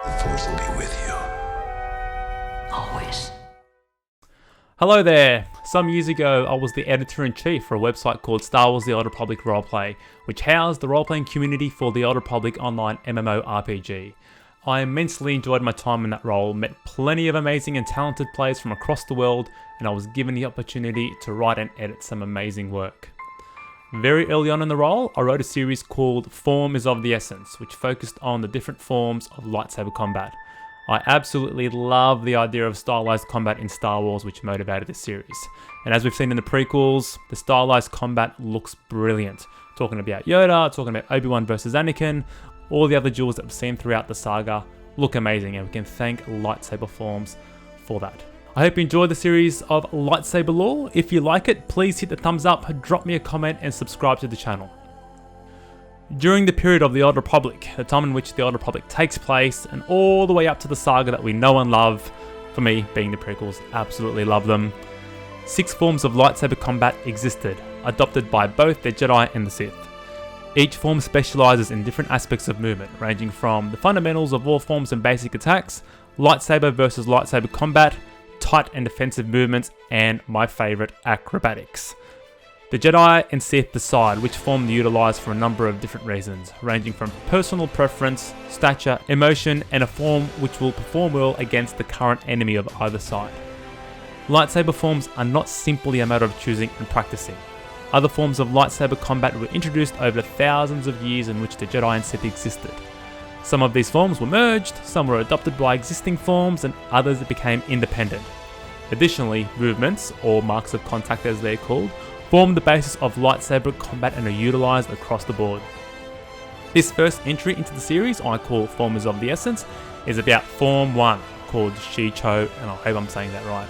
The Force will be with you. Always. Hello there! Some years ago, I was the editor-in-chief for a website called Star Wars The Old Republic Roleplay, which housed the role-playing community for the Old Republic online MMORPG. I immensely enjoyed my time in that role, met plenty of amazing and talented players from across the world, and I was given the opportunity to write and edit some amazing work. Very early on in the role, I wrote a series called Form is of the Essence, which focused on the different forms of lightsaber combat. I absolutely love the idea of stylized combat in Star Wars, which motivated this series. And as we've seen in the prequels, the stylized combat looks brilliant. Talking about Yoda, talking about Obi-Wan versus Anakin, all the other duels that we've seen throughout the saga look amazing, and we can thank lightsaber forms for that. I hope you enjoyed the series of lightsaber lore. If you like it, please hit the thumbs up, drop me a comment, and subscribe to the channel. During the period of the Old Republic, the time in which the Old Republic takes place, and all the way up to the saga that we know and love, for me, being the prequels, absolutely love them, 6 forms of lightsaber combat existed, adopted by both the Jedi and the Sith. Each form specialises in different aspects of movement, ranging from the fundamentals of all forms and basic attacks, lightsaber versus lightsaber combat, tight and defensive movements, and my favourite, acrobatics. The Jedi and Sith decide which form to utilise for a number of different reasons, ranging from personal preference, stature, emotion, and a form which will perform well against the current enemy of either side. Lightsaber forms are not simply a matter of choosing and practicing. Other forms of lightsaber combat were introduced over the thousands of years in which the Jedi and Sith existed. Some of these forms were merged, some were adopted by existing forms, and others became independent. Additionally, movements, or marks of contact as they're called, form the basis of lightsaber combat and are utilised across the board. This first entry into the series, I call Forms of the Essence, is about Form 1, called Shii-Cho, and I hope I'm saying that right.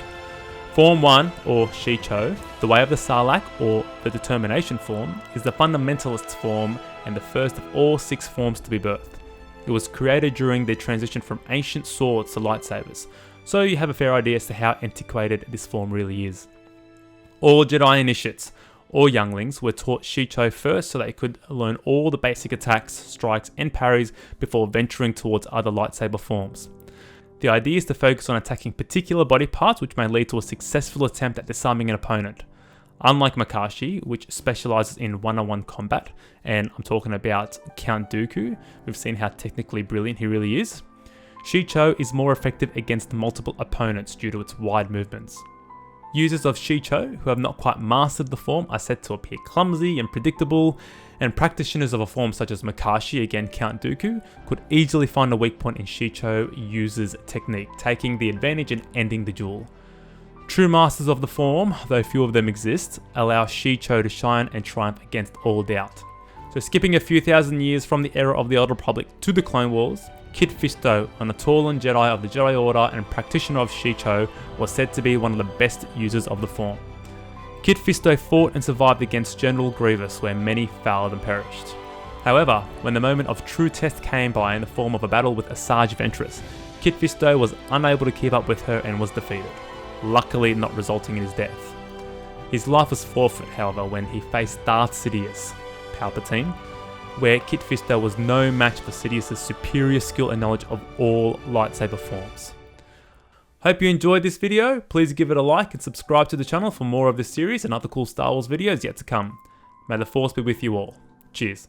Form 1, or Shii-Cho, the Way of the Sarlacc, or the Determination form, is the fundamentalist form and the first of all 6 forms to be birthed. It was created during the transition from ancient swords to lightsabers, so you have a fair idea as to how antiquated this form really is. All Jedi initiates, or younglings, were taught Shii-Cho first so they could learn all the basic attacks, strikes, and parries before venturing towards other lightsaber forms. The idea is to focus on attacking particular body parts which may lead to a successful attempt at disarming an opponent. Unlike Makashi, which specialises in one-on-one combat, and I'm talking about Count Dooku, we've seen how technically brilliant he really is, Shii-Cho is more effective against multiple opponents due to its wide movements. Users of Shii-Cho who have not quite mastered the form are said to appear clumsy and predictable, and practitioners of a form such as Makashi, again Count Dooku, could easily find a weak point in Shii-Cho user's technique, taking the advantage and ending the duel. True masters of the form, though few of them exist, allow Shii-Cho to shine and triumph against all doubt. So skipping a few thousand years from the era of the Old Republic to the Clone Wars, Kit Fisto, an Atolan Jedi of the Jedi Order and practitioner of Shii-Cho, was said to be one of the best users of the form. Kit Fisto fought and survived against General Grievous, where many failed and perished. However, when the moment of true test came by in the form of a battle with Asajj Ventress, Kit Fisto was unable to keep up with her and was defeated, luckily not resulting in his death. His life was forfeit, however, when he faced Darth Sidious, Palpatine, where Kit Fisto was no match for Sidious's superior skill and knowledge of all lightsaber forms. Hope you enjoyed this video. Please give it a like and subscribe to the channel for more of this series and other cool Star Wars videos yet to come. May the Force be with you all. Cheers.